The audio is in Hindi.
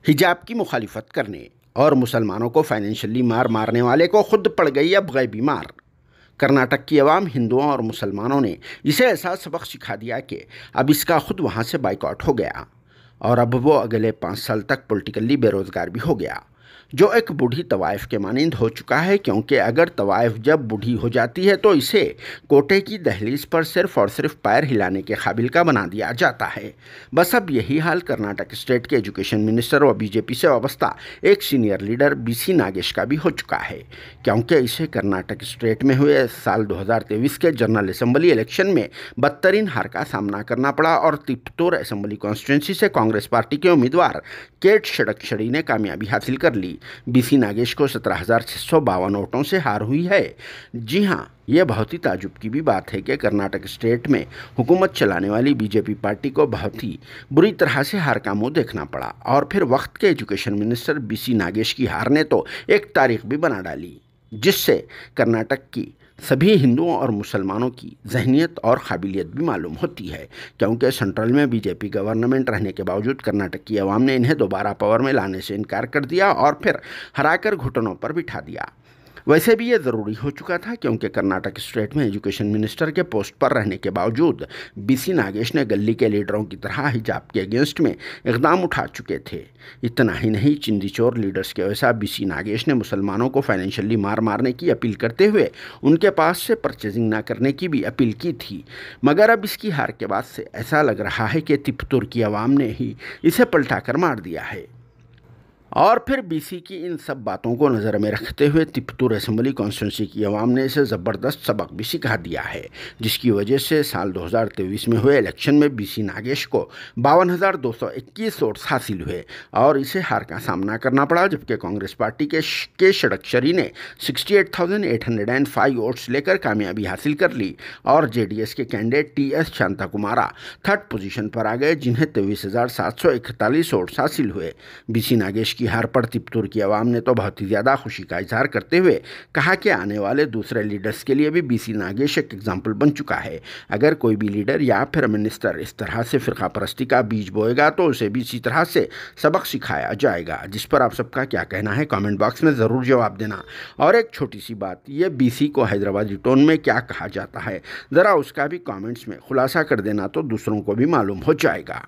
हिजाब की मुखालिफत करने और मुसलमानों को फाइनेंशियली मार मारने वाले को खुद पड़ गई अब गैबी मार। कर्नाटक की आवाम, हिंदुओं और मुसलमानों ने इसे ऐसा सबक सिखा दिया कि अब इसका खुद वहाँ से बाइकआउट हो गया और अब वो अगले 5 साल तक पॉलिटिकली बेरोज़गार भी हो गया, जो एक बूढ़ी तवाइफ के मानिंद हो चुका है। क्योंकि अगर तवाइफ जब बूढ़ी हो जाती है तो इसे कोटे की दहलीज पर सिर्फ और सिर्फ पैर हिलाने के काबिल का बना दिया जाता है। बस अब यही हाल कर्नाटक स्टेट के एजुकेशन मिनिस्टर और बीजेपी से वाबस्ता एक सीनियर लीडर बीसी नागेश का भी हो चुका है। क्योंकि इसे कर्नाटक स्टेट में हुए साल 2023 के जनरल असेंबली इलेक्शन में बदतरीन हार का सामना करना पड़ा और तिपतूर असेंबली कॉन्स्टिट्यूंसी से कांग्रेस पार्टी के उम्मीदवार केट षडक्षरी ने कामयाबी हासिल कर ली। बीसी नागेश को 17,652 वोटों से हार हुई है। जी हाँ, यह बहुत ही ताजुब की भी बात है कि कर्नाटक स्टेट में हुकूमत चलाने वाली बीजेपी पार्टी को बहुत ही बुरी तरह से हार का मुंह देखना पड़ा और फिर वक्त के एजुकेशन मिनिस्टर बीसी नागेश की हार ने तो एक तारीख भी बना डाली, जिससे कर्नाटक की सभी हिंदुओं और मुसलमानों की जहनीत और काबिलियत भी मालूम होती है। क्योंकि सेंट्रल में बीजेपी गवर्नमेंट रहने के बावजूद कर्नाटक की आवाम ने इन्हें दोबारा पावर में लाने से इनकार कर दिया और फिर हराकर घुटनों पर बिठा दिया। वैसे भी ये ज़रूरी हो चुका था, क्योंकि कर्नाटक स्टेट में एजुकेशन मिनिस्टर के पोस्ट पर रहने के बावजूद बीसी नागेश ने गली के लीडरों की तरह हिजाब के अगेंस्ट में इकदाम उठा चुके थे। इतना ही नहीं, चिंदीचोर लीडर्स के वैसा बीसी नागेश ने मुसलमानों को फाइनेंशियली मार मारने की अपील करते हुए उनके पास से परचेजिंग ना करने की भी अपील की थी। मगर अब इसकी हार के बाद से ऐसा लग रहा है कि तिपतूर की आवाम ने ही इसे पलटा कर मार दिया है। और फिर बीसी की इन सब बातों को नज़र में रखते हुए तिपतूर असेंबली कॉन्स्टिट्यूंसी की आवाम ने इसे ज़बरदस्त सबक भी सिखा दिया है, जिसकी वजह से साल 2023 में हुए इलेक्शन में बीसी नागेश को 52,221 वोट्स हासिल हुए और इसे हार का सामना करना पड़ा। जबकि कांग्रेस पार्टी के षडक्षरी ने 68,805 वोट्स लेकर कामयाबी हासिल कर ली और जेडीएस के कैंडिडेट टीएस शांताकुमारा थर्ड पोजीशन पर आ गए, जिन्हें 23,741 वोट्स हासिल हुए। बीसी नागेश की हार पर तिपतूर की आवाम ने तो बहुत ही ज़्यादा खुशी का इजहार करते हुए कहा कि आने वाले दूसरे लीडर्स के लिए भी बीसी नागेश एक एग्जाम्पल बन चुका है। अगर कोई भी लीडर या फिर मिनिस्टर इस तरह से फ़िरका परस्ती का बीज बोएगा तो उसे भी इसी तरह से सबक सिखाया जाएगा। जिस पर आप सबका क्या कहना है कमेंट बॉक्स में ज़रूर जवाब देना। और एक छोटी सी बात, ये बीसी को हैदराबादी टोन में क्या कहा जाता है ज़रा उसका भी कॉमेंट्स में खुलासा कर देना तो दूसरों को भी मालूम हो जाएगा।